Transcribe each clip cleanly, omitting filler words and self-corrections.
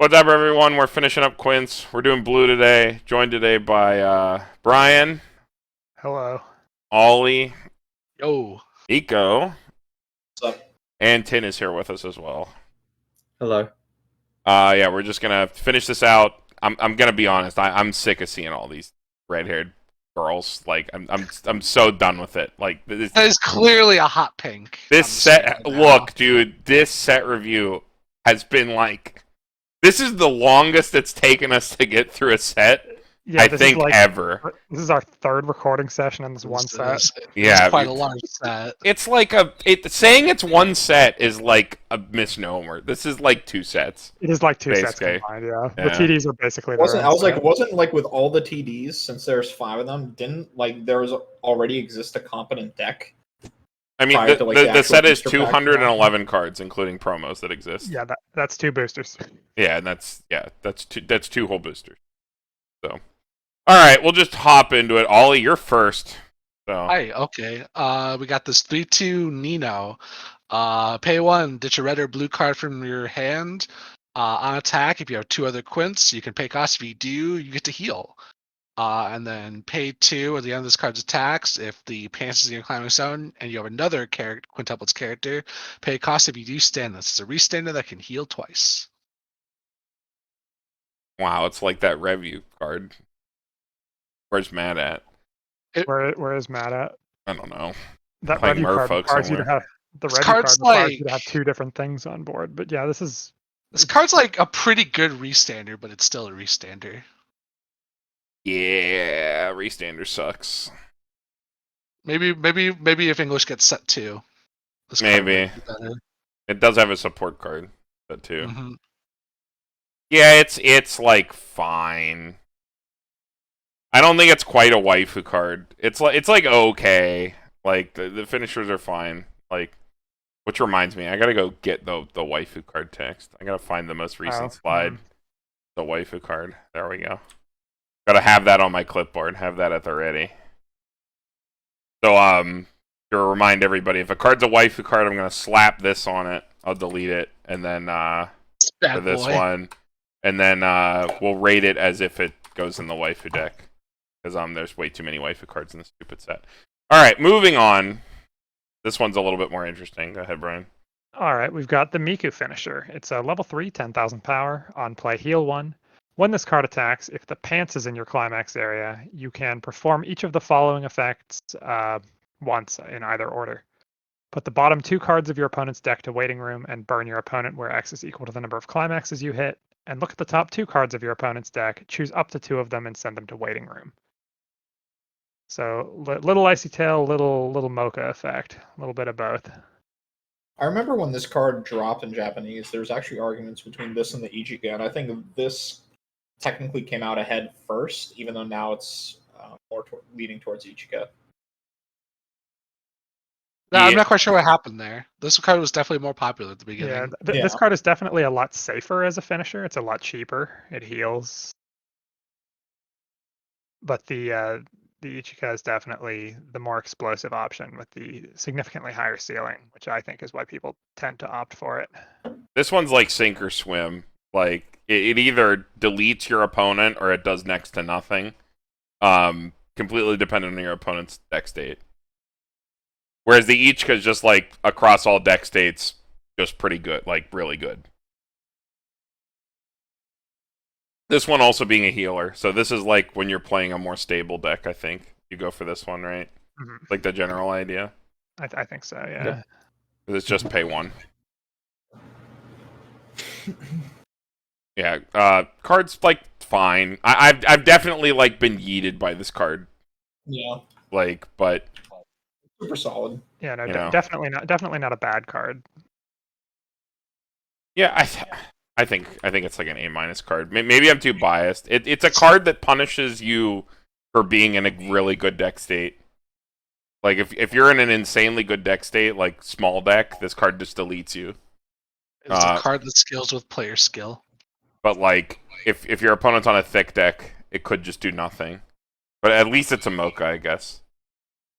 What's up, everyone? We're finishing up Quints. We're doing blue today. Joined today by Brian, Hello. Ollie, Yo. Niko, What's up? and Tin is here with us as well. Hello. Yeah, we're just gonna finish this out. I'm gonna be honest. I'm sick of seeing all these red-haired girls. Like, I'm so done with it. Like, this That is clearly a hot pink. set. Look, dude, this set review has been like. This is the longest it's taken us to get through a set, Yeah, I think, ever. This is our third recording session in this one set. Yeah, It's quite a large set. It's like saying it's one set is like a misnomer. This is like two sets. It is like two sets Basically. combined, yeah. Yeah. The TDs are basically Wasn't set. wasn't like with all the TDs, since there's 5 of them, didn't like there was already exist a competent deck? I mean, Prior to, like, the the set actual is booster pack 211 cards, including promos that exist. Yeah, that's two boosters. Yeah, and that's two whole boosters. So, all right, we'll just hop into it. Ollie, you're first. So, Hi, okay. We got this 3/2 Nino. Pay 1, ditch a red or blue card from your hand. On attack, if you have 2 other Quints, you can pay cost. If you do, you get to heal. And then pay 2 at the end of this card's attacks. If the pants is in your climbing zone and you have another Quintuplets character, pay cost if you do stand this. It's a restander that can heal twice. wow, it's like that review card. Where's Matt at? Where is Matt at? I don't know. That Playing review card Merfolk requires you to somewhere. have the This review card card's requires you to like- have 2 different things on board. But yeah, This card's like a pretty good restander, but it's still a restander. Yeah, restander sucks. Maybe if English gets set too. This card Maybe. might be better. It does have a support card, that too. Mhm. Yeah, it's like fine. I don't think it's quite a waifu card. It's like okay. Like the finishers are fine. Like, which reminds me, I gotta go get the waifu card text. I gotta find the most recent slide. The waifu card. There we go. Gotta have that on my clipboard. Have that at the ready. So to remind everybody, if a card's a waifu card, I'm gonna slap this on it. I'll delete it, and then Bad for this boy. one, and then we'll rate it as if it goes in the waifu deck, because there's way too many waifu cards in the stupid set. All right, moving on. This one's a little bit more interesting. Go ahead, Brian. All right, we've got the Miku Finisher. It's a level 3, 10,000 power. On play, heal 1. When this card attacks, if the pants is in your climax area, you can perform each of the following effects once in either order. Put the bottom 2 cards of your opponent's deck to waiting room and burn your opponent where X is equal to the number of climaxes you hit. And look at the top 2 cards of your opponent's deck, choose up to 2 of them and send them to waiting room. So little Icy Tail, little Mocha effect, a little bit of both. I remember when this card dropped in Japanese, there's actually arguments between this and the Ichigo, and I think this technically came out ahead first, even though now it's more leaning towards Ichigo. No, Yeah. I'm not quite sure what happened there. This card was definitely more popular at the beginning. Yeah, Yeah. this card is definitely a lot safer as a finisher. It's a lot cheaper. It heals. But the Ichika is definitely the more explosive option with the significantly higher ceiling, which I think is why people tend to opt for it. This one's like sink or swim. Like it either deletes your opponent or it does next to nothing. Completely dependent on your opponent's deck state. Whereas the Ichika is just like across all deck states, just pretty good, like really good. This one also being a healer, so this is like when you're playing a more stable deck. I think you go for this one, right? Mhm. Like the general idea. I think so, yeah. Yeah. 'Cause it's just pay 1. Yeah, card's like fine. I've definitely like been yeeted by this card. Yeah, Like, but super solid. Yeah, no, You know. definitely not a bad card. yeah, I think it's like an A- card. Maybe I'm too biased. It's a card that punishes you for being in a really good deck state. Like if you're in an insanely good deck state, like small deck, this card just deletes you. It's a card that scales with player skill. But like if your opponent's on a thick deck, it could just do nothing. But at least it's a Mocha, I guess.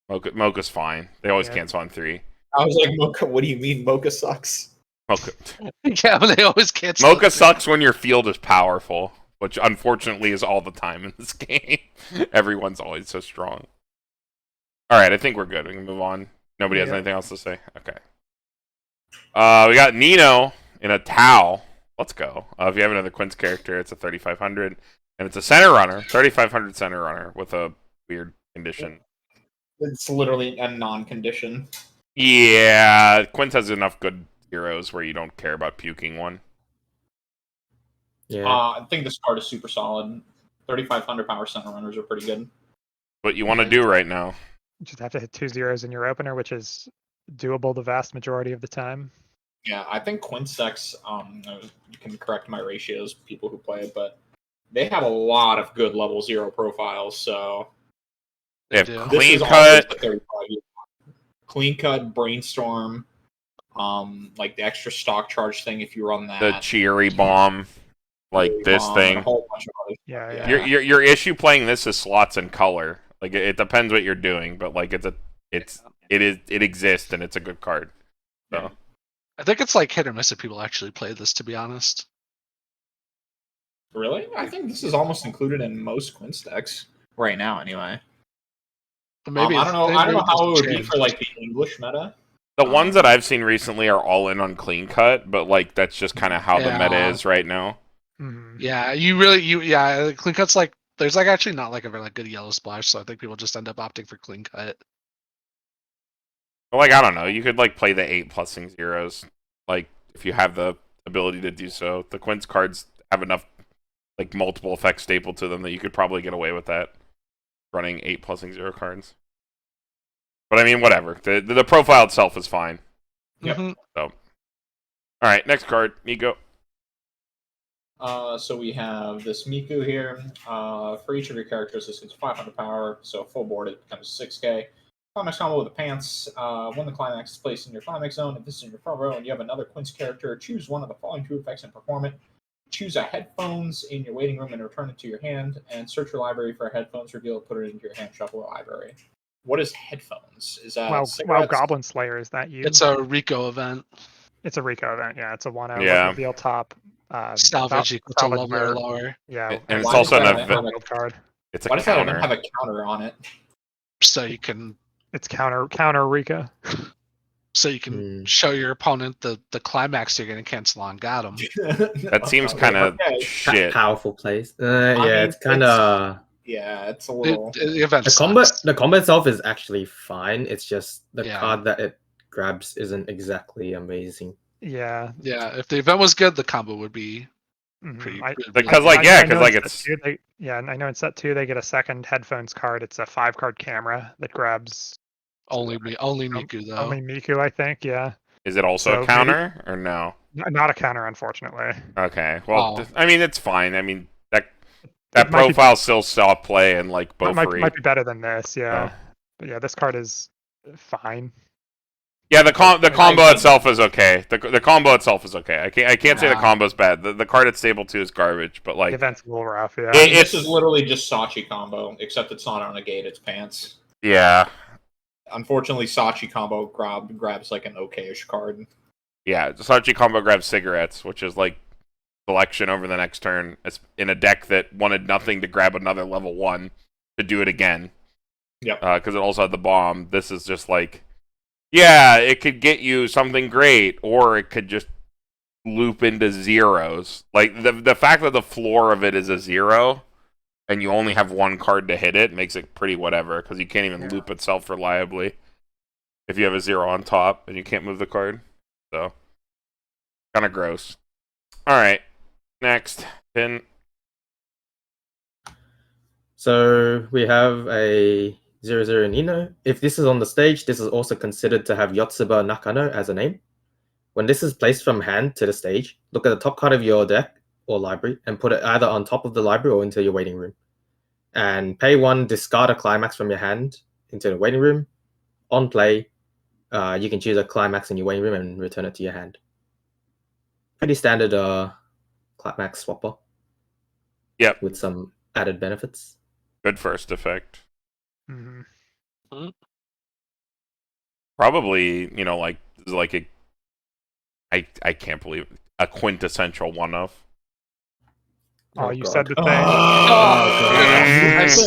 Mocha's fine. They always Yeah. cancel on 3. I was like, Mocha, what do you mean Mocha sucks? Mocha, Yeah, but they always cancel. Mocha sucks when your field is powerful, which unfortunately is all the time in this game. Everyone's always so strong. Alright, I think we're good. We can move on. Nobody has anything else to say? Okay. We got Nino in a Tau. Let's go. If you have another Quince character, it's a 3500. And it's a center runner. 3500 center runner with a weird condition. It's literally a non-condition. Yeah, Quince has enough good heroes where you don't care about puking one. Yeah. I think this card is super solid. 3500 power center runners are pretty good. What you want to do right now. You just have to hit 2 zeros in your opener, which is doable the vast majority of the time. Yeah, I think Quince decks, you can correct my ratios, people who play it, but they have a lot of good level 0 profiles, so... They have do. clean This is cut. always the 35. Clean cut, brainstorm, like the extra stock charge thing if you run that. The cheery bomb. Like this and thing. a whole bunch of other Yeah. Your issue playing this is slots and color. Like it depends what you're doing, but like it exists and it's a good card. So I think it's like hit or miss if people actually play this, to be honest. Really? I think this is almost included in most Quince decks right now, anyway. Maybe I don't know how it would be change. for like the English meta. the ones that I've seen recently are all in on clean cut, but like that's just kind of how the meta Yeah. is right now. Mhm. Yeah, clean cut's like there's like actually not like a very good yellow splash, so I think people just end up opting for clean cut. But like I don't know, you could like play the 8+ing zeros, like if you have the ability to do so. The Quince cards have enough like multiple effects stapled to them that you could probably get away with that running 8+ing zero cards. But I mean, whatever. The profile itself is fine. Yep. Mhm. All right, next card, Niko. So we have this Miku here. For each of your characters, this gets 500 power, so full board it becomes 6k. Climax combo with the pants. When the climax is placed in your climax zone, if this is in your front row and you have another Quince character, choose one of the following 2 effects and perform it. Choose a headphones in your waiting room and return it to your hand, and search your library for a headphones reveal, put it into your hand shuffle library. What is headphones? Is that Wow, cigarettes? Goblin Slayer, is that you? It's a Rico event. It's a Rico event, yeah. It's a 1-0 Yeah. reveal top. Salvage equal to salvage level or rare. lower. Yeah. And it's Why also does an that event. have wild card. It's a Why does that counter. even have a counter on it? So you can It's counter Rico. Hmm. show your opponent the climax you're gonna cancel on. Got him. That seems kind of Okay. shit. Powerful plays. mean, It's kind of Yeah, it's a little. The event the combo. sucks. The combo itself is actually fine. It's just the Yeah. card that it grabs isn't exactly amazing. Yeah. Yeah, if the event was good, the combo would be Mhm. pretty. I- pretty Because, good. like, yeah, I 'cause, know like, in it's- set 2 and I know in set 2 they get a second headphones card. It's a 5-card camera that grabs only Miku though. only Miku, I think. Yeah, Is it also So a counter or no? not a counter, unfortunately. Okay. Well, Oh. I mean, it's fine. I mean, that It might be- profile still saw play in like It both might be better than this. Yeah, Oh. but yeah, this card is fine. Yeah, the combo I- itself is okay. The combo itself is okay. I can't say the Yeah. combo's bad. The card it's stable to is garbage, but The like event's a little rough. Yeah, It- This it's- is literally just Sachi combo, except it's not on a gate, it's pants. yeah. Unfortunately, Sachi combo grabs like an okay-ish card. Yeah, Sachi combo grabs cigarettes, which is like selection over the next turn. It's in a deck that wanted nothing to grab another level 1 to do it again. Yep. Because it also had the bomb. This is just like, yeah, it could get you something great, or it could just loop into zeros. Like the fact that the floor of it is a 0, and you only have 1 card to hit it makes it pretty whatever. Because you can't even loop itself reliably if you have a 0 on top and you can't move the card. So, kind of gross. All right, next pin. So we have a 0/0 Nino. If this is on the stage, this is also considered to have Yotsuba Nakano as a name. When this is placed from hand to the stage, look at the top card of your deck or library and put it either on top of the library or into your waiting room. And pay 1, discard a climax from your hand into the waiting room. On play, you can choose a climax in your waiting room and return it to your hand. Pretty standard climax swapper. Yep. With some added benefits. Good first effect. Mhm. Probably, like a I can't believe it. A quintessential one of. Oh, you said the God. thing.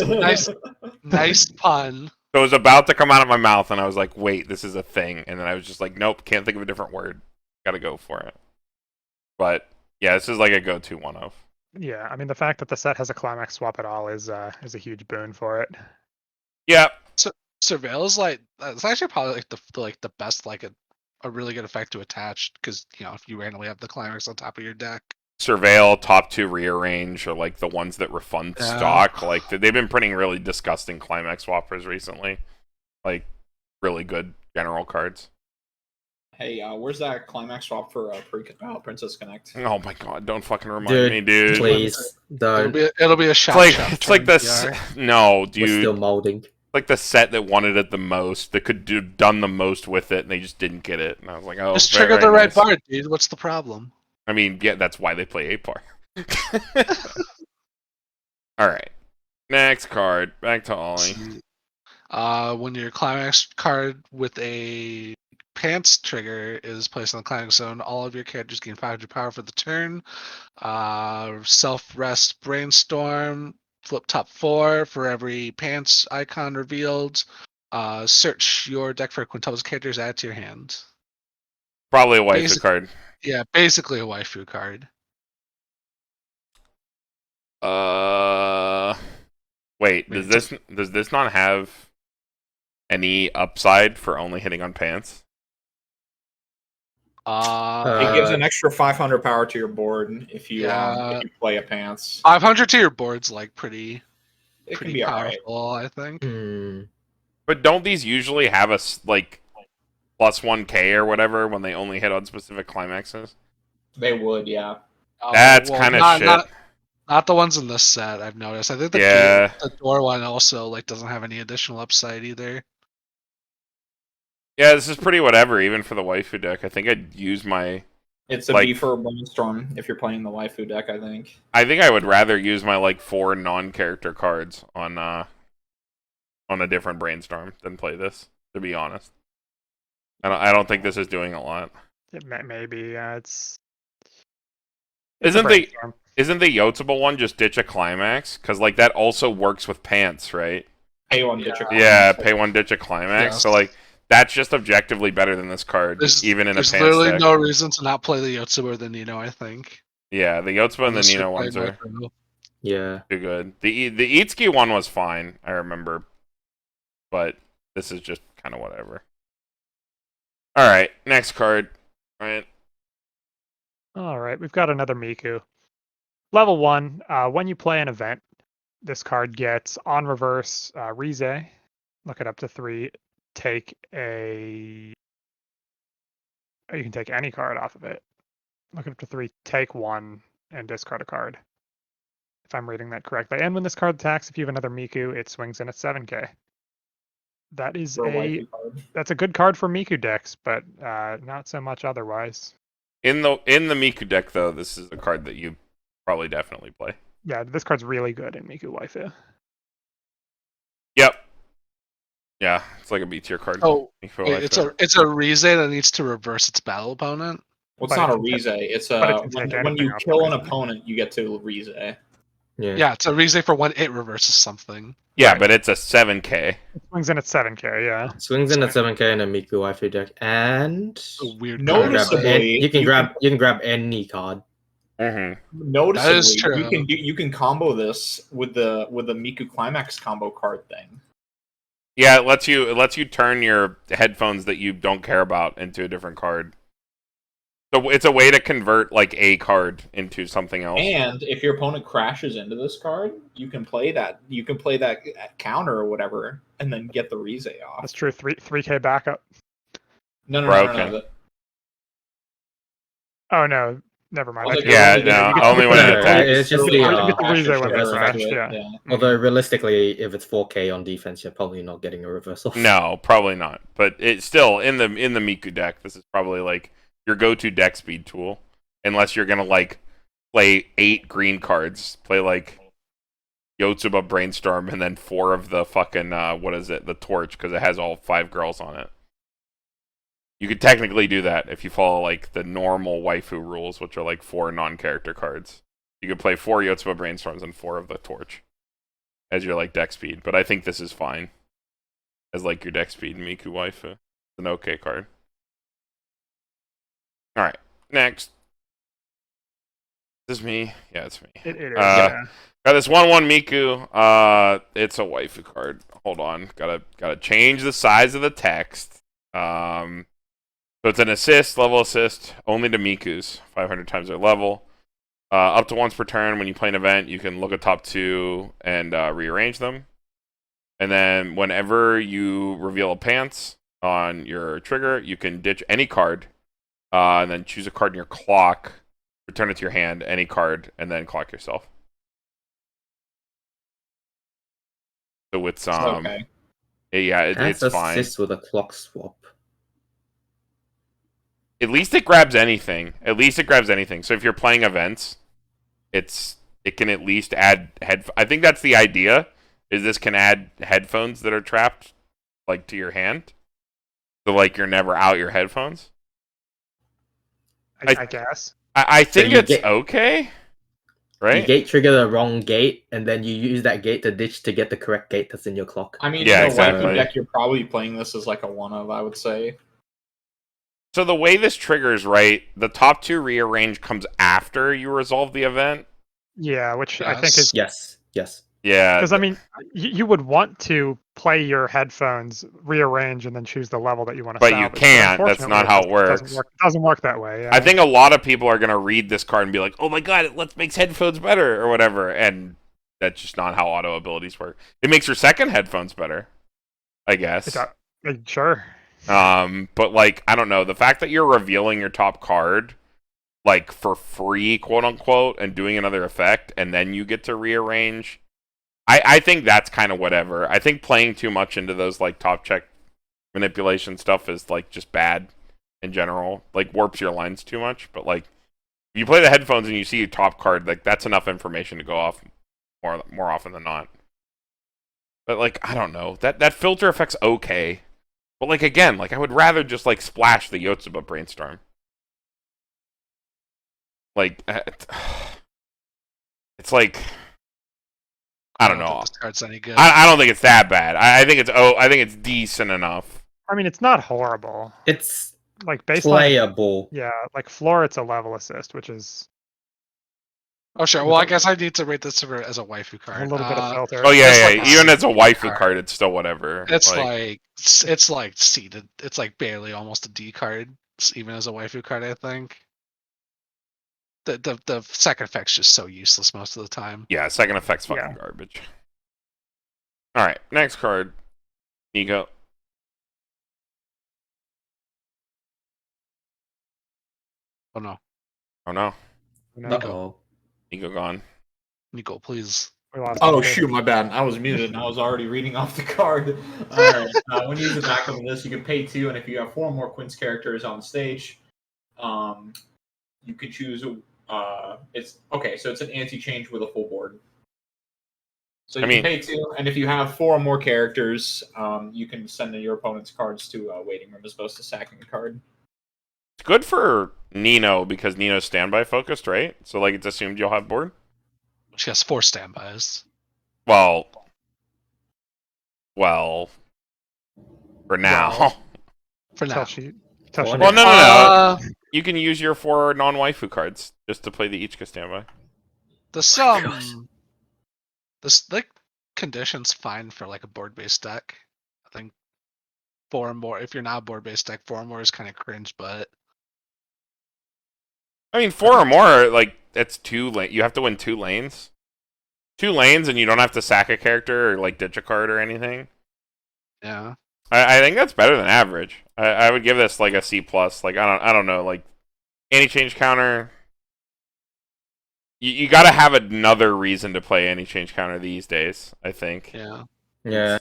Oh, nice pun. So it was about to come out of my mouth, and I was like, wait, this is a thing. And then I was just like, nope, can't think of a different word. Gotta go for it. But yeah, this is like a go-to one of. Yeah, I mean the fact that the set has a climax swap at all is a huge boon for it. Yeah. Surveil is like it's actually probably like the best like a really good effect to attach because if you randomly have the climax on top of your deck. Surveil, top 2 rearrange, or like the ones that refund Yeah. stock. Like they've been printing really disgusting climax swappers recently. Like really good general cards. Hey, where's that climax swap for Princess Connect? Oh my god, don't fucking remind me, dude. Please don't. It'll be a shot. It's like this. No, We're dude. still molding. Like the set that wanted it the most, that could do done the most with it, and they just didn't get it. And I was like, oh, Just very, trigger very the right nice. bar, dude. What's the problem? I mean, yeah, that's why they play 8-par. All right, next card. Back to Ollie. When your climax card with a pants trigger is placed on the climax zone, all of your characters gain 500 power for the turn. Self-rest brainstorm, flip top 4 for every pants icon revealed. Search your deck for quintuplets characters, add to your hand. Probably a waifu Basic- card. Yeah, basically a waifu card. Wait, does this not have any upside for only hitting on pants? It gives an extra 500 power to your board if you play a pants. 500 to your board's like pretty Can be alright. powerful, I think. But don't these usually have a like plus 1k or whatever when they only hit on specific climaxes? They would, yeah. That's kind of shit. Not the ones in this set, I've noticed. I think the door one also like doesn't have any additional upside either. Yeah, this is pretty whatever, even for the waifu deck. I think I'd use my... It's a B for Brainstorm if you're playing the waifu deck, I think. I think I would rather use my, like, 4 non-character cards on a different Brainstorm than play this, to be honest. I don't think this is doing a lot. Maybe, it's Isn't the Yotsuba one just ditch a climax? Because, like, that also works with pants, right? Pay 1, ditch a climax. Yeah, pay 1, ditch a climax. Yes. So, like... That's just objectively better than this card, even in a pants deck. There's literally no reason to not play the Yotsuba or the Nino, I think. Yeah, the Yotsuba and the Nino ones are too good. The Itsuki one was fine, I remember. But this is just kind of whatever. Alright, next card. Alright, we've got another Miku. Level 1, when you play an event, this card gets on reverse Rize. Look it up to 3. Take a... You can take any card off of it. Look up to 3, take 1, and discard a card. If I'm reading that correctly. And when this card attacks, if you have another Miku, it swings in at 7k. That is that's a good card for Miku decks, but not so much otherwise. In the Miku deck, though, this is a card that you probably definitely play. Yeah, this card's really good in Miku Waifu. Yep. Yeah, it's like a B tier card. Oh, wait, it's a Rize that needs to reverse its battle opponent. Well, it's not a Rize. It's when you kill an opponent, you get to Rize. Yeah, it's a Rize for when it reverses something. Yeah, right. But it's a 7k. It swings in at 7k, yeah. Swings in at 7k in a Miku Waifu deck, and a weird noticeably, you can grab any card. Mm-hmm. Noticeably, that is true. you can combo this with the Miku Climax combo card thing. Yeah, it lets you turn your headphones that you don't care about into a different card. So it's a way to convert like a card into something else. And if your opponent crashes into this card, you can play that counter or whatever, and then get the Rize off. That's true. 3k backup. No. Oh no. Never mind. Only when it attacks. It's just the Although realistically, if it's 4k on defense, you're probably not getting a reversal. No, probably not. But it's still in the Miku deck. This is probably like your go-to deck speed tool, unless you're gonna like play 8 green cards, play like Yotsuba Brainstorm, and then 4 of the fucking the torch because it has all 5 girls on it. You could technically do that if you follow like the normal waifu rules, which are like 4 non-character cards. You could play 4 Yotsuba Brainstorms and 4 of the Torch as your like deck speed. But I think this is fine as like your deck speed Miku waifu. It's an okay card. All right, next. Is this me? Yeah, it's me. It is. Got this 1/1 Miku. It's a waifu card. Hold on. Gotta change the size of the text. So it's an assist, level assist, only to Mikus, 500 times their level. Up to once per turn, when you play an event, you can look at top 2 and rearrange them. And then whenever you reveal a pants on your trigger, you can ditch any card, and then choose a card in your clock, return it to your hand, any card, and then clock yourself. So it's okay. yeah, it's fine. Assist with a clock swap. At least it grabs anything. So if you're playing events, it can at least add I think that's the idea. Is this can add headphones that are trapped, like to your hand, so like you're never out your headphones. I guess. I think you it's okay, You right? gate trigger the wrong gate, and then you use that gate to ditch to get the correct gate that's in your clock. I mean, Yeah, in a exactly. waifu deck, you're probably playing this as like a one of, I would say. So the way this triggers, right? The top 2 rearrange comes after you resolve the event. Yeah, which I think is Yes. Yeah, because I mean, you would want to play your headphones, rearrange, and then choose the level that you want to. But you salvage. can't. That's Unfortunately, not how it works. It doesn't work that way. Yeah. I think a lot of people are gonna read this card and be like, "Oh my god, it makes headphones better" or whatever, and that's just not how auto abilities work. It makes your second headphones better, I guess. Sure. But like, I don't know, the fact that you're revealing your top card like for free, quote unquote, and doing another effect, and then you get to rearrange. I think that's kind of whatever. I think playing too much into those like top check manipulation stuff is like just bad in general. Like warps your lines too much. But like if you play the headphones and you see your top card, like that's enough information to go off more often than not. But like I don't know. That filter effect's okay. But like again, like I would rather just like splash the Yotsuba Brainstorm. Like it's like I don't know. This card's any good. I don't think it's that bad. I think it's decent enough. I mean, it's not horrible. It's Like baseline. playable. Yeah, like floor, it's a level assist, which is Oh sure. Well, I guess I need to rate this as a waifu card. a little bit of filter. Oh yeah, It's yeah. like a Even as a waifu card. card, it's still whatever. It's like seeded. It's like barely almost a D card, even as a waifu card. I think. The second effect's just so useless most of the time. yeah, second effect's fucking garbage. All right, next card, Niko. Oh no, Oh no, No, Uh-oh. Niko gone. Niko, please. we lost Oh it. shoot, my bad. I was muted and I was already reading off the card. Alright. When you use the backup of this, you can pay 2, and if you have 4 more Quince characters on stage, you could choose it's okay, so it's an anti-change with a full board. So you can pay 2, and if you have 4 or more characters, you can send in your opponent's cards to a waiting room as opposed to sacking a card. It's good for Nino because Nino's standby focused, right? So like it's assumed you'll have board. She has 4 standbys. Well, for now. For now. Well, Well, no. Uh, You can use your 4 non-waifu cards just to play the Ichika standby. the condition's fine for like a board-based deck. I think 4 or more. If you're not a board-based deck, 4 or more is kind of cringe, but I mean, 4 or more, like that's 2 lane. You have to win 2 lanes. 2 lanes, and you don't have to sack a character or like ditch a card or anything. yeah. I think that's better than average. I would give this like a C plus. Like I don't know, like anti-change counter. You got to have another reason to play anti-change counter these days. I think. Yeah.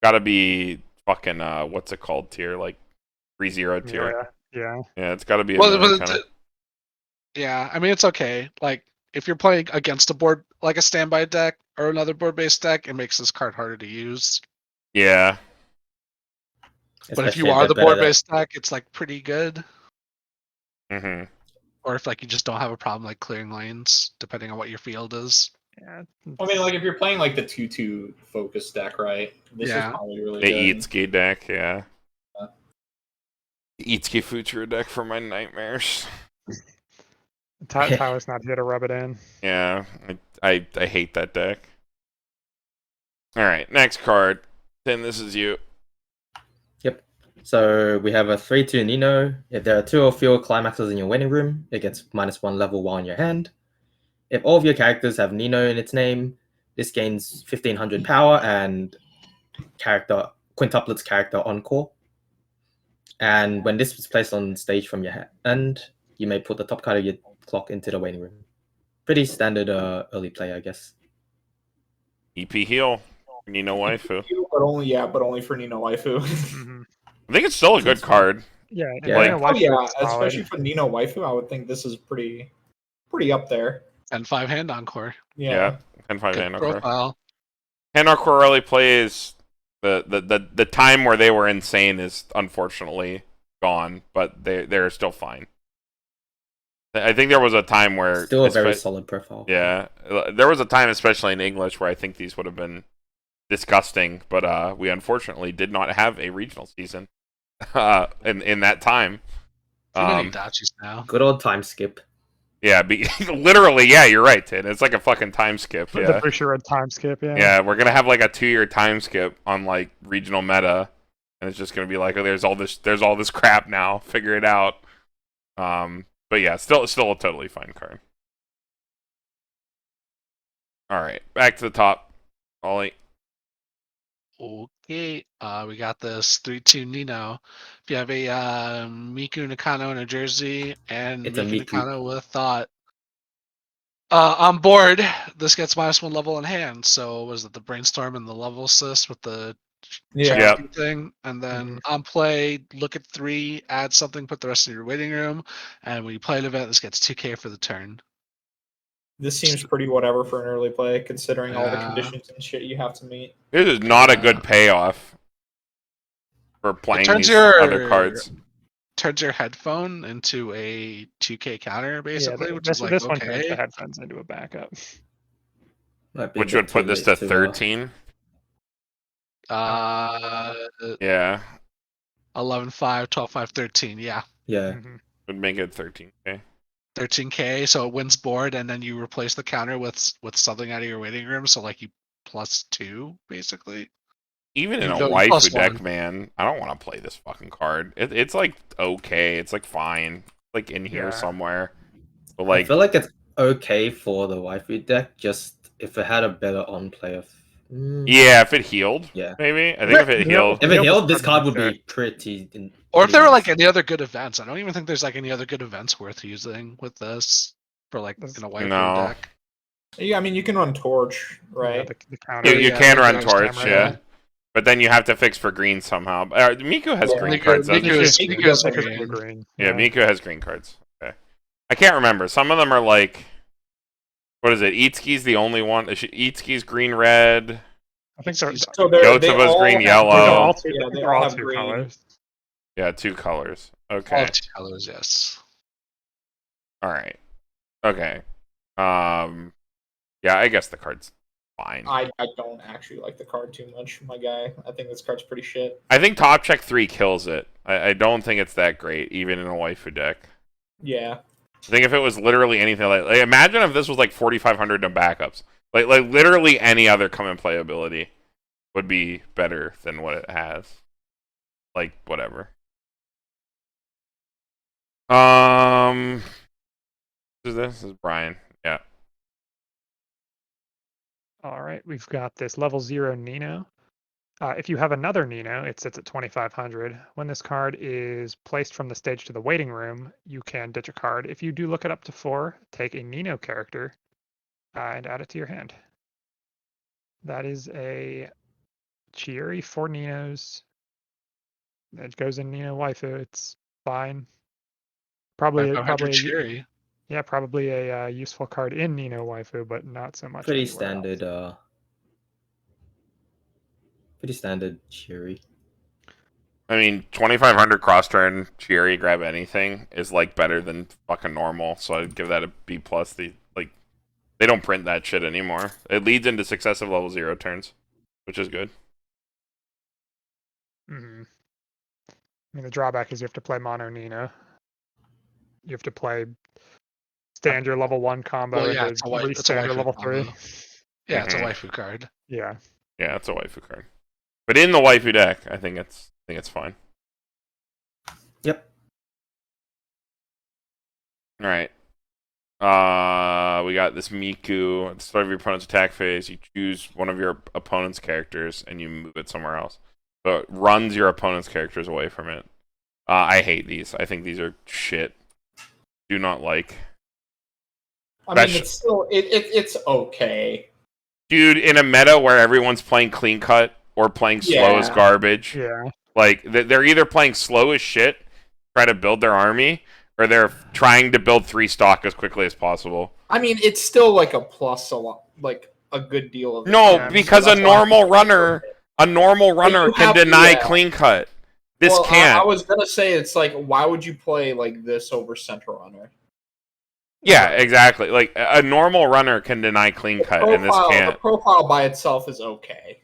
Got to be fucking what's it called tier, like 3-0 tier. Yeah. It's got to be. Yeah, I mean it's okay. Like if you're playing against a board like a standby deck or another board-based deck, it makes this card harder to use. Yeah. But if you Especially are they're the better board than- based deck, it's like pretty good. Hmm. Or if like you just don't have a problem like clearing lanes, depending on what your field is. Yeah, I mean, like if you're playing like the 2/2 focus deck, right? This is Yeah. probably really The good. Itsuki deck, yeah. Yeah. The Itsuki Future deck for my nightmares. Tyler's not here to rub it in. Yeah, I hate that deck. All right, next card. Then this is you. Yep. So we have a 3/2 Nino. If there are 2 or fewer climaxes in your waiting room, it gets -1 level while in your hand. If all of your characters have Nino in its name, this gains 1500 power and Quintuplets character Encore. And when this is placed on stage from your hand, you may put the top card of your clock into the waiting room. Pretty standard early play, I guess. EP heal. Nino waifu. But only for Nino Waifu. Hmm. I think it's still a good card. Yeah, and Yeah. Like- Nino Oh Waifu yeah, is solid. especially for Nino Waifu, I would think this is pretty up there. And 5 hand encore. Yeah. 10-5 Good hand encore. profile. Hand encore early plays. The time where they were insane is unfortunately gone, but they're still fine. I think there was a time where Still a very solid profile. Yeah, there was a time, especially in English, where I think these would have been disgusting, but we unfortunately did not have a regional season in that time. Too many dachis now. Good old time skip. Yeah, literally, yeah, you're right, Tin. It's like a fucking time skip. The Yeah, Bushiroad time skip, yeah. yeah, we're gonna have like a 2-year time skip on like regional meta, and it's just gonna be like, oh, there's all this crap now. Figure it out. But yeah, still a totally fine card. All right, back to the top, Ollie. Okay, we got this 3/2 Nino. If you have a Miku Nakano in a jersey and It's a Miku Miku. Nakano with thought on board, this gets -1 level in hand. So was it the brainstorm and the level assist with the Yeah. thing? And then on play, look at 3, add something, put the rest in your waiting room, and when you play an event, this gets 2k for the turn. This seems pretty whatever for an early play, considering all the Yeah. conditions and shit you have to meet. This is not a good payoff for playing turns these other cards. Turns your headphone into a 2k counter, basically, yeah, which is like this one turns okay. the headphones into a backup. Might be a Which bit would put too this late to to, 13. 11, Yeah, 5, 12, 5, 13. Yeah, Yeah. Mhm. would make it 13k. 13k. So it wins board, and then you replace the counter with something out of your waiting room. So like you +2, basically. Even in You a go waifu deck, +1. man, I don't want to play this fucking card. It's like okay, it's like fine, like in here Yeah. somewhere. But I like, feel like it's okay for the waifu deck, just if it had a better on play of. yeah, if it healed, Yeah. maybe. I think if it healed, If it Healed healed, this is card would better. be pretty. Or if there were like nice. any other good events. I don't even think there's like any other good events worth using with this for like in a waifu No. deck. Yeah, I mean you can run Torch, right? The you, counter. you yeah, can like run the torch, camera, yeah. yeah. But then you have to fix for green somehow. Miku has Yeah, green Miku- cards, doesn't Miku he? is- Miku Miku is does green. Blue green. Yeah, Miku has green cards. Okay. I can't remember. Some of them are like, what is it? Itsuki's the only one. Itsuki's green red. I think they're, So they Yotsuba's all green have yellow. they're Oh. all two, Yeah, they they're all all have two green. colors. Yeah, 2 colors. All Okay. 2 colors, yes. All right. Okay. Yeah, I guess the card's fine. I don't actually like the card too much, my guy. I think this card's pretty shit. I think Top Check 3 kills it. I don't think it's that great, even in a waifu deck. Yeah. I think if it was literally anything like imagine if this was like 4,500 in backups. Like literally any other come and play ability would be better than what it has. Like whatever. Who's this? This is Brian. Yeah. All right, we've got this level 0 Nino. If you have another Nino, it sits at 2,500. When this card is placed from the stage to the waiting room, you can ditch a card. If you do look it up to 4, take a Nino character and add it to your hand. That is a Chieri, 4 Ninos. It goes in Nino waifu. It's fine. Probably Cherry. yeah, probably a useful card in Nino waifu, but not so much. Pretty anywhere standard. else. Pretty standard Cheery. I mean, 2500 cross turn Chieri grab anything is like better than fucking normal, so I'd give that a B plus. They don't print that shit anymore. It leads into successive level 0 turns, which is good. Mm-hmm. I mean, the drawback is you have to play Mono Nina. You have to stand your level 1 combo Well, yeah, and it's to a restand your waifu level combo. 3. Yeah, it's a waifu card. Yeah. Yeah, it's a waifu card. But in the waifu deck, I think it's fine. Yep. All right. We got this Miku. At the start of your opponent's attack phase, you choose one of your opponent's characters and you move it somewhere else. So it runs your opponent's characters away from it. I hate these. I think these are shit. Do not like. I mean, it's still it's okay. Dude, in a meta where everyone's playing clean cut or playing slow as garbage, Yeah. like they're either playing slow as shit, try to build their army, or they're trying to build 3 stock as quickly as possible. I mean, it's still like a plus a lot, like a good deal of. No, Yeah, because so a that's why normal runner you can have- deny yeah. clean cut. This Well, can't. I was gonna say it's like, why would you play like this over center runner? Yeah, exactly. Like a normal runner can deny clean cut, and this The can't. profile by itself is okay.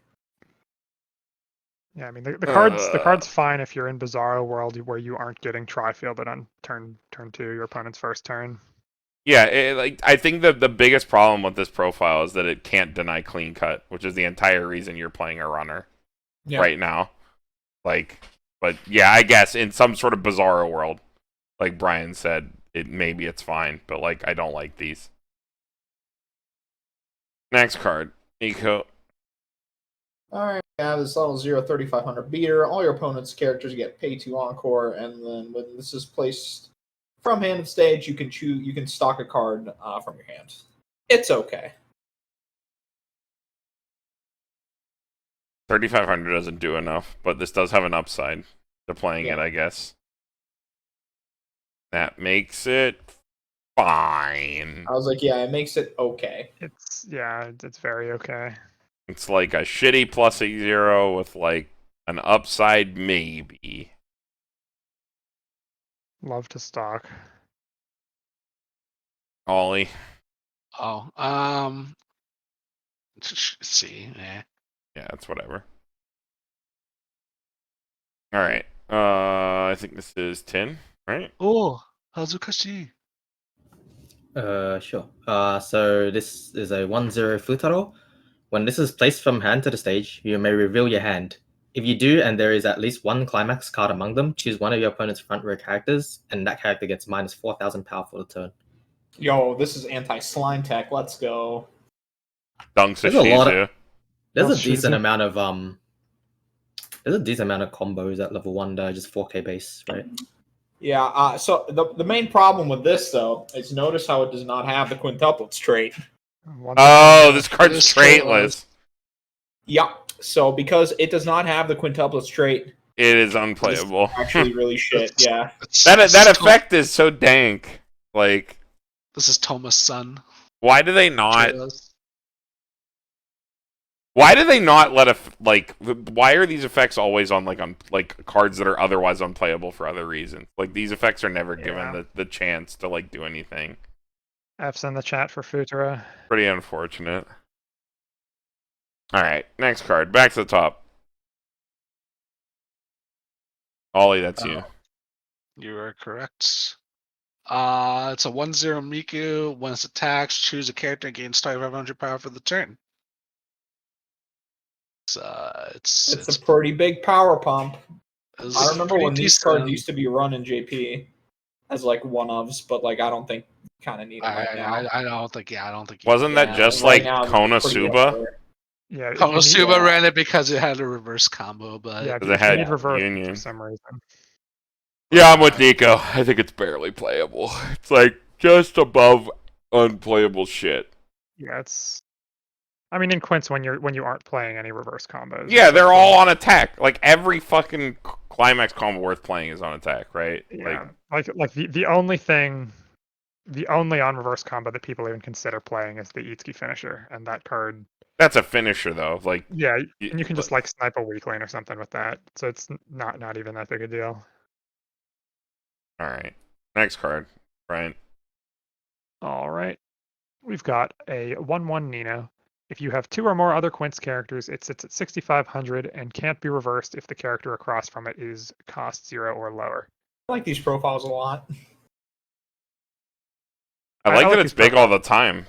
Yeah, I mean the card's fine if you're in Bizarro World where you aren't getting tri-fielded on turn 2, your opponent's first turn. Yeah, like I think the biggest problem with this profile is that it can't deny clean cut, which is the entire reason you're playing a runner right now. Like, but yeah, I guess in some sort of Bizarro world, like Brian said, maybe it's fine, but like I don't like these. Next card, Niko. Alright, yeah, this level 0 3500 beater. All your opponent's characters get pay 2 encore, and then when this is placed from hand of stage, you can stock a card from your hand. It's okay. 3500 doesn't do enough, but this does have an upside to playing it, I guess. That makes it fine. I was like, yeah, it makes it okay. It's very okay. It's like a shitty plus 8/0 with like an upside maybe. Love to stock. Ollie. Oh, let's see. Yeah, it's whatever. All right. I think this is 10, right? Oh, Hazukashi. Sure. So this is a 1/0 Futaro. When this is placed from hand to the stage, you may reveal your hand. If you do, and there is at least one climax card among them, choose one of your opponent's front row characters, and that character gets minus 4,000 power for the turn. Yo, this is anti-slime tech. Let's go. Dunks There's a lot of- There's That's a decent true. amount of combos at level 1 that are just 4K base, right? Yeah, so the main problem with this, though, is notice how it does not have the quintuplets trait. Oh, this card's This traitless. Yeah, so because it does not have the quintuplets trait, It is unplayable. it's actually really shit, yeah. That effect is so dank. Like, This is Toma's son. why do they not? Trailers. Why do they not let why are these effects always on cards that are otherwise unplayable for other reasons? Like these effects are never given the chance to like do anything. F's in the chat for Futura. Pretty unfortunate. All right, next card. Back to the top. Ollie, that's you. You are correct. It's a 1/0 Miku. When it attacks, choose a character and gain 500 power for the turn. It's a pretty big power pump. I remember when these cards decent. used to be run in JP as like one-ofs, but like I don't think you kind of need them right now. I don't think. Yeah, I don't think. Wasn't that just right like now, it's pretty up Konosuba? there. Yeah, if you need- Konosuba ran it because it had a reverse combo, but Yeah, if Because you it had need reverse Union. for some reason. Yeah, I'm with Niko. I think it's barely playable. It's like just above unplayable shit. Yeah, it's. I mean, in Quints, when you aren't playing any reverse combos. Yeah, they're all on attack. Like every fucking climax combo worth playing is on attack, right? Yeah, like the only on reverse combo that people even consider playing is the Itsuki Finisher, and that card That's a finisher though. Like Yeah, and you can just like snipe a weak lane or something with that. So it's not even that big a deal. All right. Next card, Brian. All right. We've got a 1/1 Nino. If you have 2 or more other Quince characters, it sits at 6,500 and can't be reversed if the character across from it is cost 0 or lower. I like these profiles a lot. I like that like it's these big all profiles. the time.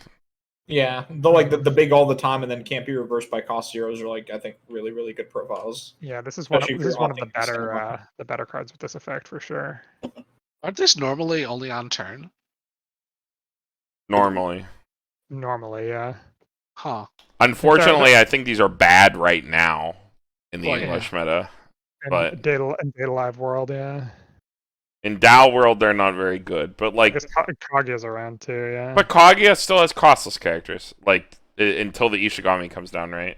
Yeah, the big all the time and then can't be reversed by cost zeros are like, I think, really, really good profiles. Yeah, this is one of Especially if you're the opting for cinema. better cards with this effect for sure. Aren't these normally only on turn? Normally. Normally, yeah. Huh. Unfortunately, I think these are bad right now in the Well, yeah. English meta. In But- Data Live world, yeah. In Dow World, they're not very good. But I like, guess Kaguya's around too, yeah. but Kaguya still has costless characters. Like until the Ishigami comes down, right?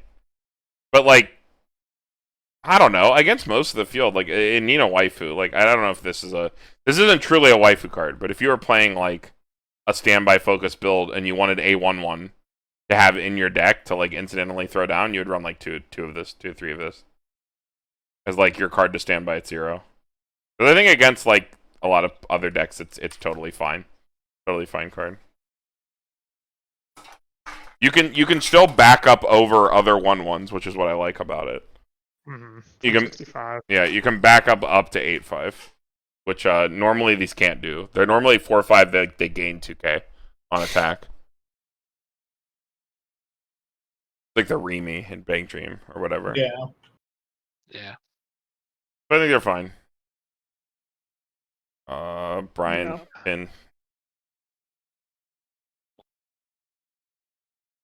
But like, I don't know. Against most of the field, like in Nino Waifu, like I don't know if this isn't truly a waifu card. But if you were playing like a standby focus build and you wanted a 1/1 to have in your deck to like incidentally throw down, you would run like two or three of this as like your card to stand by at 0. But I think against like a lot of other decks, it's totally fine, totally fine card. You can still back up over other 1/1s, which is what I like about it. Mm-hmm. You can 65. Yeah, you can back up to 8/5, which normally these can't do. They're normally 4/5. They gain 2k on attack, like the Remy in Bank Dream or whatever. Yeah. Yeah. But I think they're fine. Brian Yeah. Finn.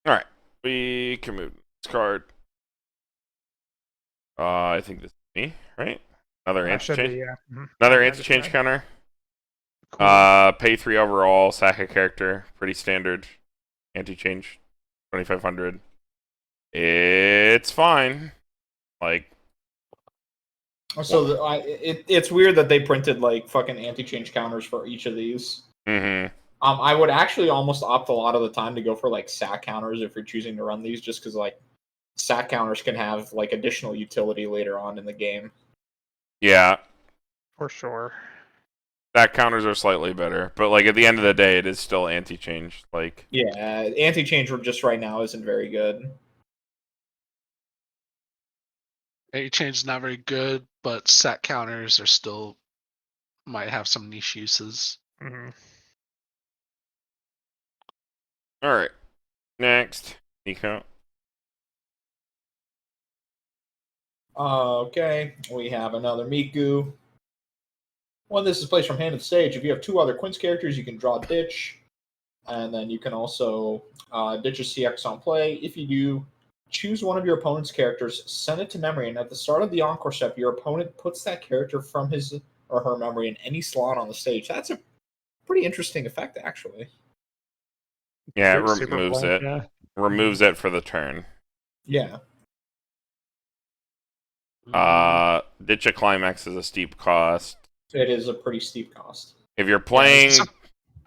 All right, we can move this card. I think this is me, right? Another Should be, anti-change. yeah. Mhm. Another Yeah, anti-change just counter. Cool. Pay 3 overall, sack a character. Pretty standard. Anti-change. 2,500. It's fine. Like, So it's weird that they printed like fucking anti-change counters for each of these. I would actually almost opt a lot of the time to go for like sack counters if you're choosing to run these, just because like sack counters can have like additional utility later on in the game. yeah, For sure. sack counters are slightly better, but like at the end of the day, it is still anti-change. Like, Yeah, anti-change just right now isn't very good. Change is not very good, but set counters are still might have some niche uses. Mm-hmm. all right, next, Niko. Okay, we have another Miku. When this is placed from hand to stage, if you have 2 other Quince characters, you can draw Ditch. And then you can also ditch a CX on play. If you do, choose one of your opponent's characters, send it to memory, and at the start of the Encore step, your opponent puts that character from his or her memory in any slot on the stage. That's a pretty interesting effect, actually. Yeah, it Super removes blank, it. yeah. Removes it for the turn. Yeah. Ditch a climax is a steep cost. It is a pretty steep cost. If you're playing,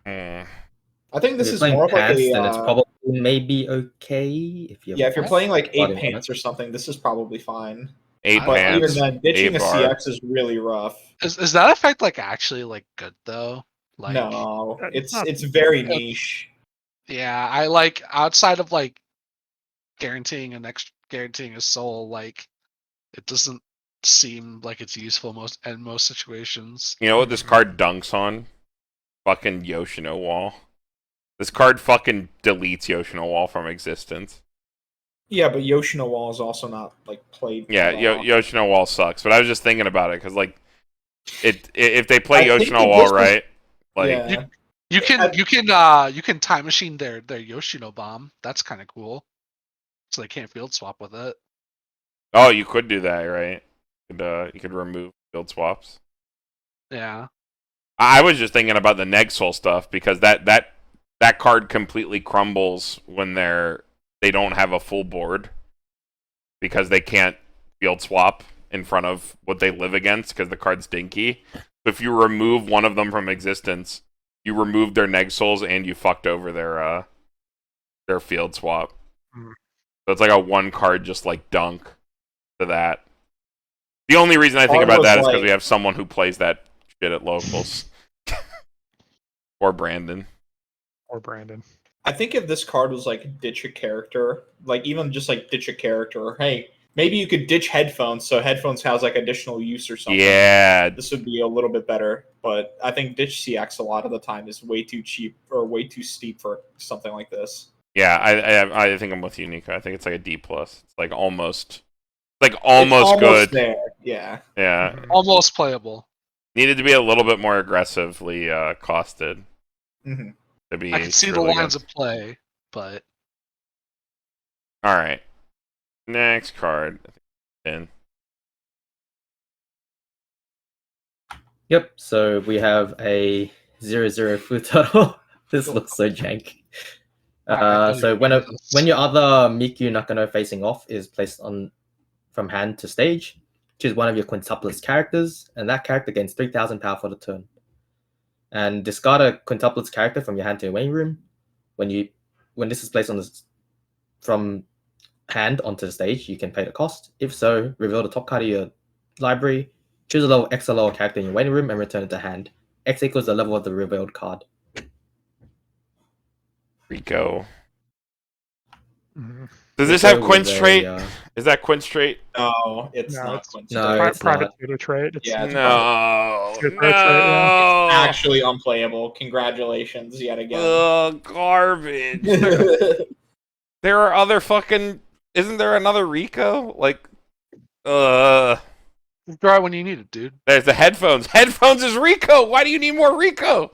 I think this If is you're playing more of like pants, a. then it's probably maybe okay. If you're If you're playing like 8 Body pants or something, this is probably fine. 8 But pants, even then, ditching 8 a bar. CX is really rough. Is that effect like actually like good though? Like No, It's not- it's very niche. yeah, I like outside of like guaranteeing a soul, like it doesn't seem like it's useful in most situations. You know what this card dunks on? Fucking Yoshino Wall. This card fucking deletes Yoshino Wall from existence. Yeah, but Yoshino Wall is also not like played. Yeah, well. Yoshino Wall sucks. But I was just thinking about it because like, if they play I think Yoshino that Wall this was- right, like Yeah. You can time machine their Yoshino bomb. That's kind of cool. So they can't field swap with it. oh, you could do that, right? You could remove field swaps. Yeah. I was just thinking about the Neg-Soul stuff because that card completely crumbles when they don't have a full board because they can't field swap in front of what they live against because the card's dinky. If you remove one of them from existence, you remove their Neg-Souls and you fucked over their field swap. Mhm. So it's like a one card just like dunk to that. The only reason I think Card about was that is because like- we have someone who plays that shit at locals. Or Brandon. Or Brandon. I think if this card was like ditch a character, like even just like ditch a character, or hey, maybe you could ditch headphones so headphones has like additional use or something. Yeah. This would be a little bit better, but I think ditch CX a lot of the time is way too cheap or way too steep for something like this. Yeah, I think I'm with you, Niko. I think it's like a D plus. It's like almost It's good. there. Yeah. Yeah. Mhm. Almost playable. Needed to be a little bit more aggressively costed hmm to be. I can see the truly lines good. of play, but All right. Next card. In. Yep. So we have a 0/0 food turtle. This looks so jank. So when your other Miku Nakano facing off is placed on from hand to stage, choose one of your quintuplets characters, and that character gains 3,000 power for the turn. And discard a quintuplets character from your hand to your waiting room. When this is placed from hand onto the stage, you can pay the cost. If so, reveal the top card of your library, choose a level X or lower character in your waiting room, and return it to hand. X equals the level of the revealed card. Rico. Mhm. Does this have Rico Quince with a, trait? Is that Quince trait? No, it's No, not it's- Quincy. No, it's Private not. tutor trait. It's Yeah, it's No. It's yeah. No. actually unplayable. Congratulations yet again. Ugh, garbage. There are other fucking. Isn't there another Rico? Like, draw it when you need it, dude. there's the headphones. Headphones is Rico. Why do you need more Rico?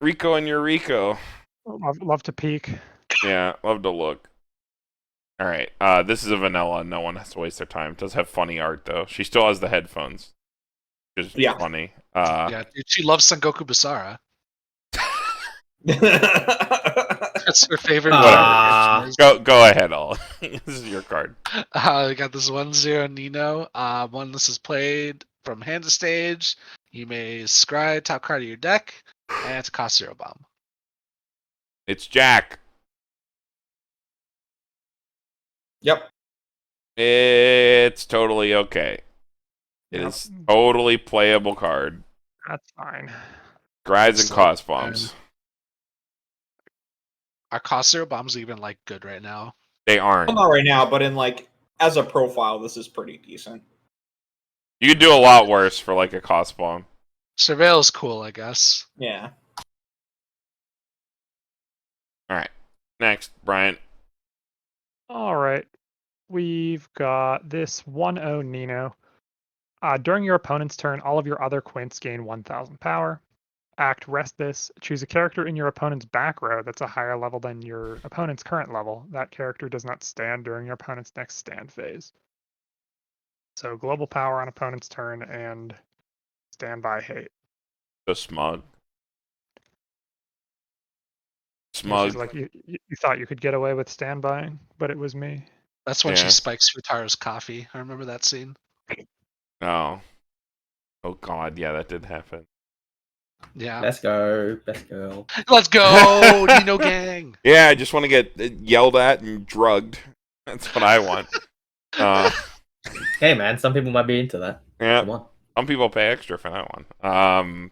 Rico and your Rico. love to peek. Yeah, love to look. All right, this is a vanilla. No one has to waste their time. It does have funny art though. She still has the headphones, which is Yeah. funny. Yeah, dude, she loves Sengoku Basara. That's her favorite. Ah. Go ahead, all. This is your card. We got this 1/0 Nino. When this is played from hand to stage, you may scry top card of your deck, and it's a cost 0 bomb. It's Jack. Yep. It's totally okay. It Yep. is totally playable card. That's fine. Grides and So, cost bombs. Our cost 0 bombs even like good right now. They aren't. Well, not right now, but in like as a profile, this is pretty decent. You could do a lot worse for like a cost bomb. Surveil is cool, I guess. Yeah. All right. Next, Brian. All right. We've got this 1/0 Nino. During your opponent's turn, all of your other quints gain 1,000 power. Rest this. Choose a character in your opponent's back row that's a higher level than your opponent's current level. That character does not stand during your opponent's next stand phase. So global power on opponent's turn and standby hate. So smug. She's Smug. like, you thought you could get away with standbying, but it was me. That's when Yeah. she spikes Futaro's coffee. I remember that scene. Oh. Oh God, yeah, that did happen. Yeah. Let's go, best girl. Let's go, Nino gang. Yeah, I just want to get yelled at and drugged. That's what I want. Hey man, some people might be into that. Yeah, Come on. some people pay extra for that one.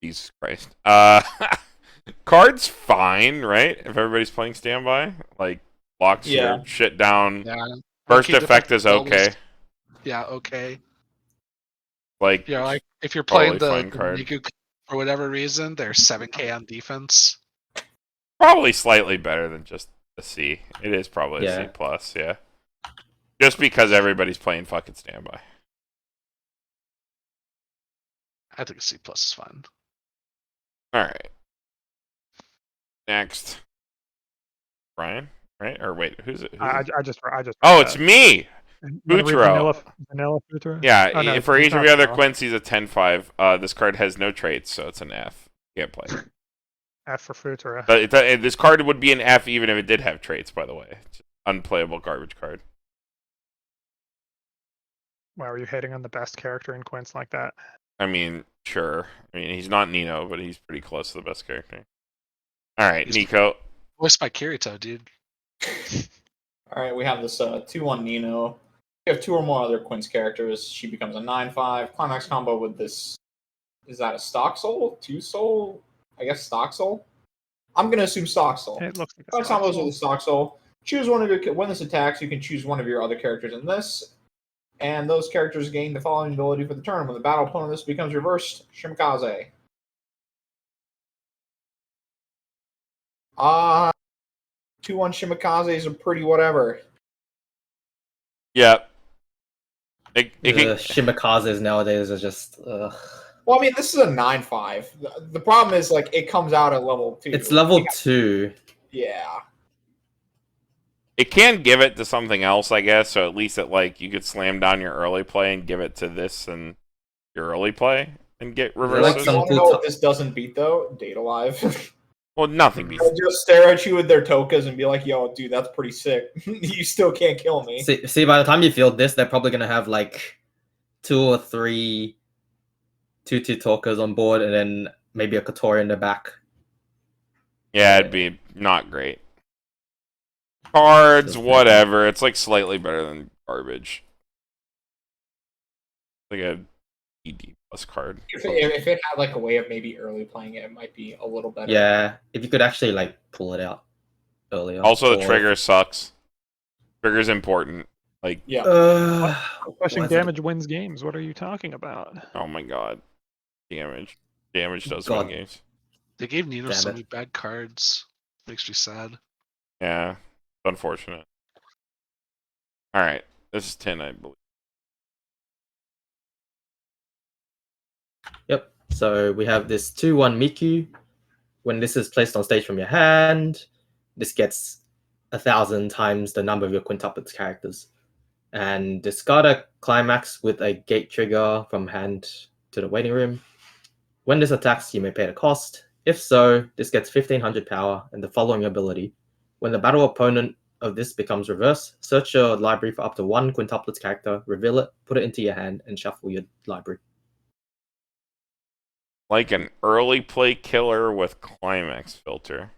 Jesus Christ. Card's fine, right? If everybody's playing standby, like locks Yeah. your shit down. Yeah. First Monkey effect defense is okay. always- Yeah, okay. Like, Yeah, like if you're playing Totally the fine card. Miku for whatever reason, they're 7k on defense. probably slightly better than just a C. It is probably a Yeah. C plus, yeah. Just because everybody's playing fucking standby. I think C plus is fine. All right. Next, Brian, right? Or wait, who's it? I just Oh, it's me. wanna read Futuro. Vanilla Futuro? Yeah, Oh, no, for it's each of not the other vanilla. Quincy's a 10-5. This card has no traits, so it's an F. Can't play. F for Futuro. But this card would be an F even if it did have traits, by the way. It's an unplayable garbage card. Why were you hating on the best character in Quints like that? I mean, sure. I mean, he's not Nino, but he's pretty close to the best character. All right, He's- Niko. Voiced by Kirito, dude. All right, we have this 2/1 Nino. We have 2 or more other Quince characters. She becomes a 9/5 climax combo with this. Is that a stock soul? 2 soul? I guess stock soul. I'm gonna assume stock soul. It looks like a Climax stock combos soul. with a stock soul. Choose one of your when this attacks. You can choose one of your other characters in this, and those characters gain the following ability for the turn. When the battle opponent this becomes reversed, Shimikaze. 2/1 Shimikazes are pretty whatever. Yeah. It can, Shimikazes nowadays are just. Well, I mean, this is a 9/5. The problem is, like, it comes out at level 2. It's level 2. Yeah. it can give it to something else, I guess. So at least you could slam down your early play and give it to this and your early play and get reverses. You want to know what this doesn't beat, though? Data Live. Well, nothing beats. They'll just stare at you with their tokas and be like, yo, dude, that's pretty sick. You still can't kill me. See, by the time you field this, they're probably going to have, 2 or 3 2/2 talkers on board and then maybe a Kotori in the back. Yeah, it'd be not great. Cards, whatever. It's slightly better than garbage. Like a ED plus card. If it had a way of maybe early playing it, it might be a little better. Yeah, if you could actually pull it out earlier. Also, the trigger sucks. Trigger's important. Yeah. Pushing damage wins games. What are you talking about? Oh my god. Damage does God. win games. They gave Nino Damn so it. many bad cards. Makes me sad. Yeah. Unfortunate. Alright. This is 10, I believe. Yep. So we have this 2/1 Miku. When this is placed on stage from your hand, this gets 1,000 times the number of your quintuplets characters. And discard a climax with a gate trigger from hand to the waiting room. When this attacks, you may pay the cost. If so, this gets 1500 power and the following ability. When the battle opponent of this becomes reverse, search your library for up to 1 quintuplets character, reveal it, put it into your hand, and shuffle your library. Like an early play killer with climax filter.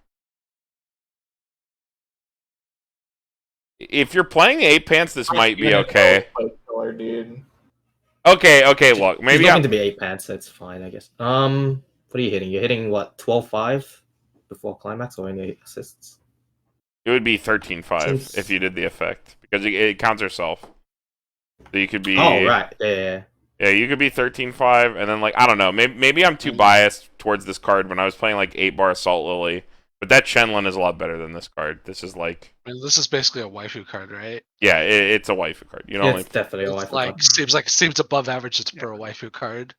If you're playing the 8 pants, this might be okay. Killer, dude. Okay, look. Maybe He's I'm looking to be 8 pants, that's fine, I guess. What are you hitting? You're hitting, what, 12-5 before climax or any assists? It would be 13-5 Seems- if you did the effect. Because it counts yourself. So you could be... Oh, right. Yeah. Yeah, you could be 13-5, and then, I don't know. Maybe I'm too biased towards this card when I was playing, 8-bar Assault Lily. But that Shenlong is a lot better than this card. This is, I mean, this is basically a waifu card, right? Yeah, it's a waifu card. You know, It's definitely a It's waifu card. seems above average for a waifu card.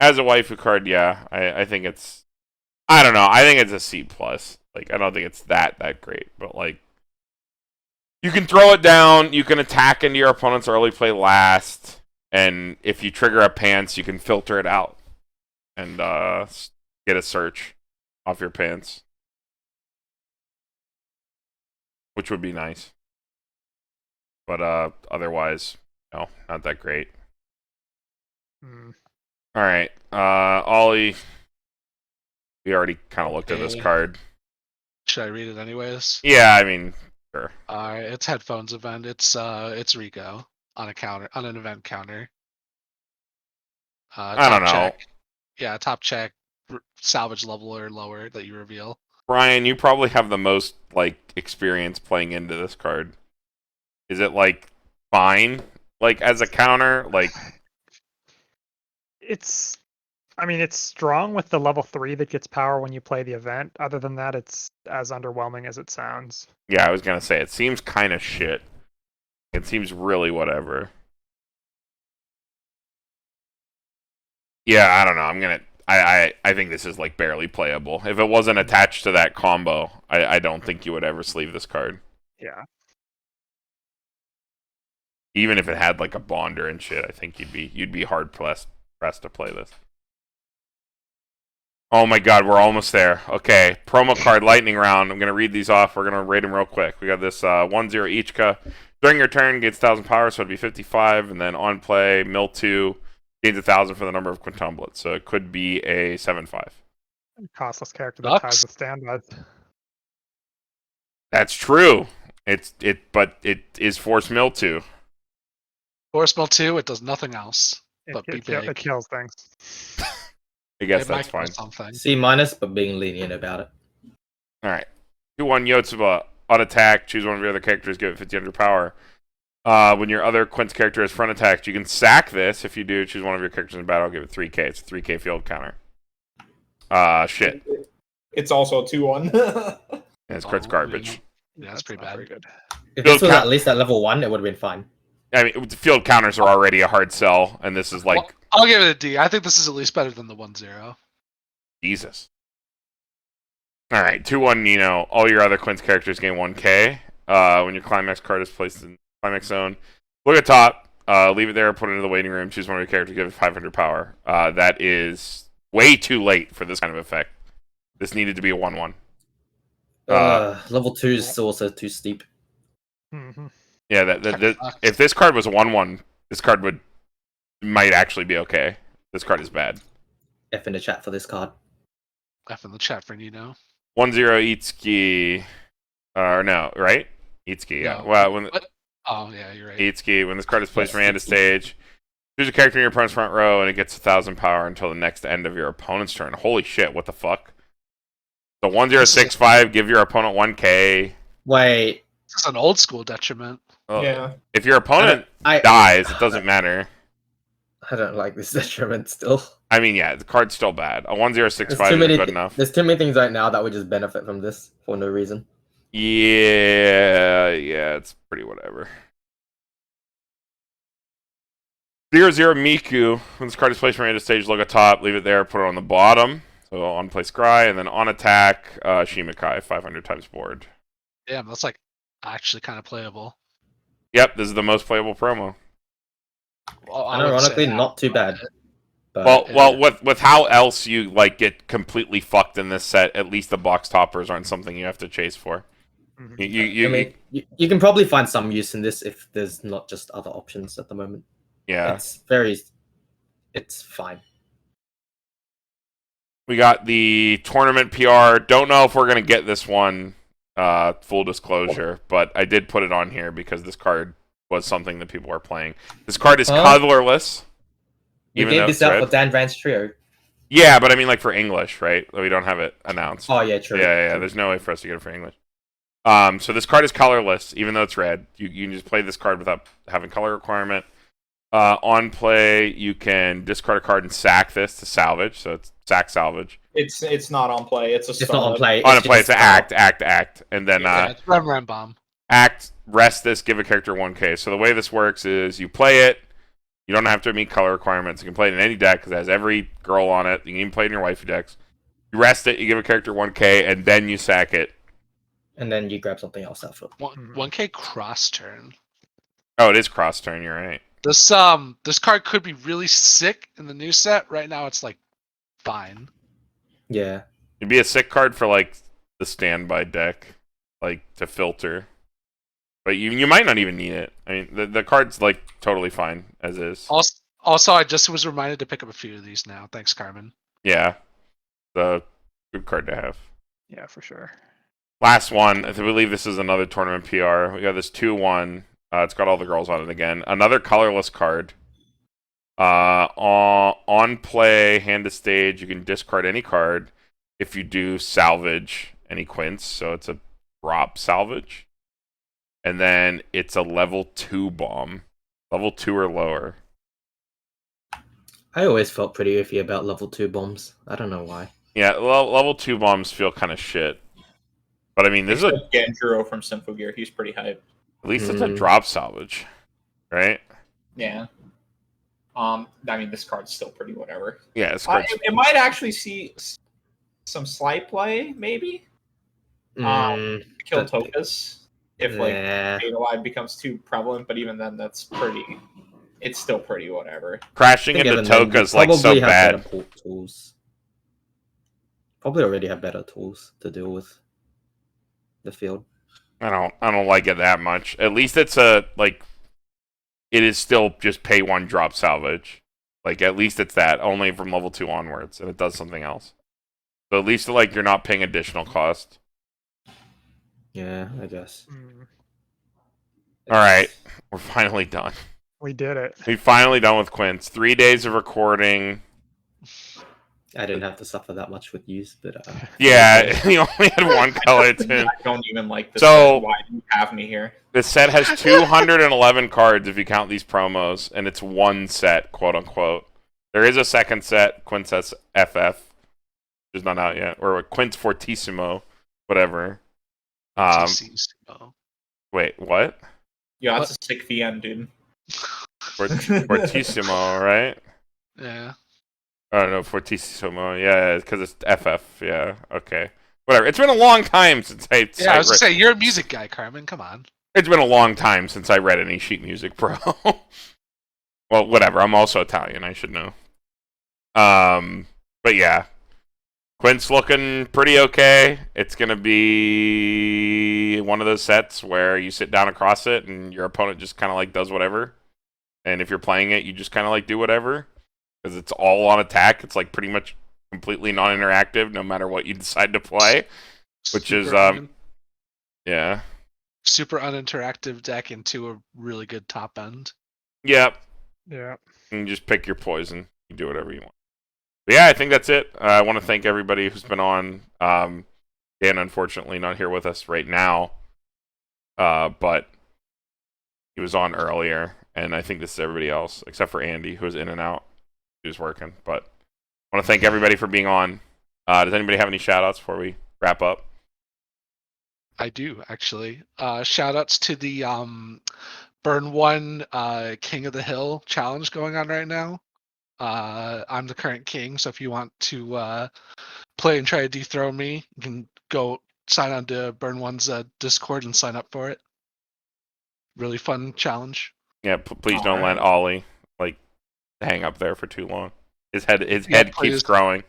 as a waifu card, yeah. I think it's... I don't know. I think it's a C+. I don't think it's that great. But, you can throw it down. You can attack into your opponent's early play last. And if you trigger a pants, you can filter it out and get a search off your pants, which would be nice. But otherwise, no, not that great. Hmm. All right, Ollie. We already kind of looked at this card. Should I read it anyways? Yeah, I mean, sure. Alright, it's headphones event. It's Rico on an event counter. I don't know. Check. Yeah, top check, salvage level or lower that you reveal. Brian, you probably have the most experience playing into this card. Is it fine? As a counter? It's strong with the level 3 that gets power when you play the event. Other than that, it's as underwhelming as it sounds. Yeah, I was gonna say it seems kind of shit. It seems really whatever. Yeah, I don't know. I think this is barely playable. If it wasn't attached to that combo, I don't think you would ever sleeve this card. Yeah. Even if it had a bonder and shit, I think you'd be hard pressed to play this. Oh my god, we're almost there. Okay, promo card lightning round. I'm gonna read these off. We're gonna rate them real quick. We got this 1-0 Ichika. During your turn, gains 1,000 power, so it'd be 55, and then on play, mill 2, gains 1,000 for the number of quintuplets. So it could be a 7-5. Costless character that Sucks. ties the standbys. That's true. But it is Force Mill 2. Force Mill 2, it does nothing else but be It big. kills things. I guess It might that's fine. kill something. C minus, but being lenient about it. All right. 2-1 Yotsuba. On attack, choose one of your other characters, give it 1500 power. When your other Quince character has front attack, you can sack this. If you do, choose one of your characters in battle, give it 3k. It's a 3k field counter. Shit. It's also a 2-1. And it's card's garbage. Yeah, that's pretty bad. Very good. If Field this was count- at least at level 1, it would have been fine. I mean, field counters are already a hard sell, and this is like, Well, I'll give it a D. I think this is at least better than the 1-0. Jesus. All right, 2-1 Nino. All your other Quince characters gain 1k. When your climax card is placed in climax zone, look at top, leave it there, put it into the waiting room, choose one of your characters, give it 500 power. That is way too late for this kind of effect. This needed to be a 1-1. Level 2 is also too steep. Mm-hmm. Yeah, if this card was a 1-1, this card might actually be okay. This card is bad. F in the chat for this card. F in the chat for Nino. 1-0 Itsuki. Or no, right? Itsuki, yeah. No. Well, when What? Oh, yeah, you're right. Itsuki, when this card is placed Yes, from hand to Itsuki. stage, choose a character in your opponent's front row, and it gets 1,000 power until the next end of your opponent's turn. Holy shit, what the fuck? So 1-0-6-5, give your opponent 1k. Wait, This is an old school detriment. Well, Yeah. if your opponent I dies, it doesn't matter. don't like this detriment still. I mean, yeah, the card's still bad. A 1-0-6-5 There's too is many. good enough. There's too many things right now that would just benefit from this for no reason. Yeah, it's pretty whatever. 0-0 Miku. When this card is placed from hand to stage, look at top, leave it there, put it on the bottom. So on play Scry, and then on attack, Shimakai, 500 times board. Damn, that's like actually kind of playable. Yep, this is the most playable promo. Well, I And wouldn't say ironically, that, not too bad. But Well, with how else you like get completely fucked in this set, at least the box toppers aren't something you have to chase for. Mhm. You I mean, you can probably find some use in this if there's not just other options at the moment. yeah. It's fine. We got the tournament PR. Don't know if we're gonna get this one. Full disclosure, but I did put it on here because this card was something that people are playing. This card is colorless. We Even gave though this it's out red. for Dan Rand's trio. Yeah, but I mean like for English, right? We don't have it announced. Oh yeah, true. Yeah. There's no way for us to get it for English. So this card is colorless, even though it's red. You can just play this card without having color requirement. On play, you can discard a card and sack this to salvage. So it's sack salvage. It's not on play. It's a It's not on play. On a play, it's just an act, and then Yeah, it's Rem Bomb. act, rest this, give a character 1k. So the way this works is you play it. You don't have to meet color requirements. You can play it in any deck because it has every girl on it. You can even play it in your wifey decks. You rest it, you give a character 1k, and then you sack it. And then you grab something else out for it. 1K cross turn. Oh, it is cross turn. You're right. This card could be really sick in the new set. Right now, it's like fine. Yeah. It'd be a sick card for like the standby deck, like to filter. But you might not even need it. I mean, the card's like totally fine as is. Also, I just was reminded to pick up a few of these now. Thanks, Carmen. Yeah, the good card to have. Yeah, for sure. Last one. I believe this is another tournament PR. We got this 2-1. It's got all the girls on it again. Another colorless card. On play, hand to stage, you can discard any card if you do salvage any quints. So it's a drop salvage. And then it's a level 2 bomb. Level 2 or lower. I always felt pretty iffy about level 2 bombs. I don't know why. Yeah, level 2 bombs feel kind of shit. But I mean, this is Ganjuro from Symphogear. He's pretty hype. at least it's a drop salvage, right? Yeah. I mean, this card's still pretty whatever. Yeah, this card's It might actually see some slight play, maybe. Kill but- Tokas if like Yeah. Data Live becomes too prevalent, but even then, it's still pretty whatever. crashing I think into even then, you Toka's like so probably have bad. better tools. Probably already have better tools to deal with the field. I don't like it that much. At least it's a like it is still just pay 1 drop salvage. Like at least it's that only from level 2 onwards, and it does something else. So at least like you're not paying additional cost. Yeah, I guess. All right, we're finally done. We did it. We finally done with Quints. 3 days of recording. I didn't have to suffer that much with use, but Yeah, you only had one color tune. I don't even like this. So- set. Why do you have me here? This set has 211 cards if you count these promos, and it's one set, quote unquote. There is a second set, Quintessential FF, which is not out yet, or Quint Fortissimo, whatever. TCCO. Wait, what? Yeah, that's a sick Thien, dude. Fortissimo, right? Yeah. I don't know, Fortissimo. Yeah, because it's FF. Yeah, okay. Whatever. It's been a long time since I. Yeah, I was gonna say you're a music guy, Carmen. Come on. It's been a long time since I read any sheet music, bro. Well, whatever. I'm also Italian. I should know. But yeah, Quint's looking pretty okay. It's gonna be one of those sets where you sit down across it and your opponent just kind of like does whatever. And if you're playing it, you just kind of like do whatever. Because it's all on attack. It's like pretty much completely non-interactive no matter what you decide to play. Which is, yeah. Super uninteractive deck into a really good top end. Yep. Yeah. You just pick your poison. You do whatever you want. But yeah, I think that's it. I want to thank everybody who's been on. Dan, unfortunately, not here with us right now. But he was on earlier. And I think this is everybody else, except for Andy, who was in and out. He was working. But I want to thank everybody for being on. Does anybody have any shout-outs before we wrap up? I do, actually. Shout outs to the Burn 1 King of the Hill challenge going on right now. I'm the current king, so if you want to play and try to dethrone me, you can go sign on to Burn 1's Discord and sign up for it. Really fun challenge. Yeah, please don't Alright. let Ollie hang up there for too long. His head Yeah, keeps please. growing.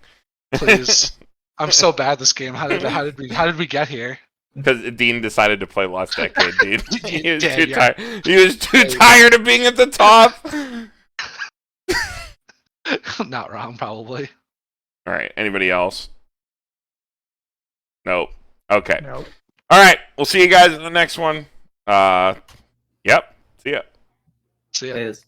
Please. I'm so bad this game. How did we get here? Because Dean decided to play last decade, dude. He was Yeah, too yeah. tired. He was too tired of being at the top. Not wrong, probably. All right. Anybody else? Nope. Okay. Nope. All right. We'll see you guys in the next one. Yep. See ya. So yeah. It is.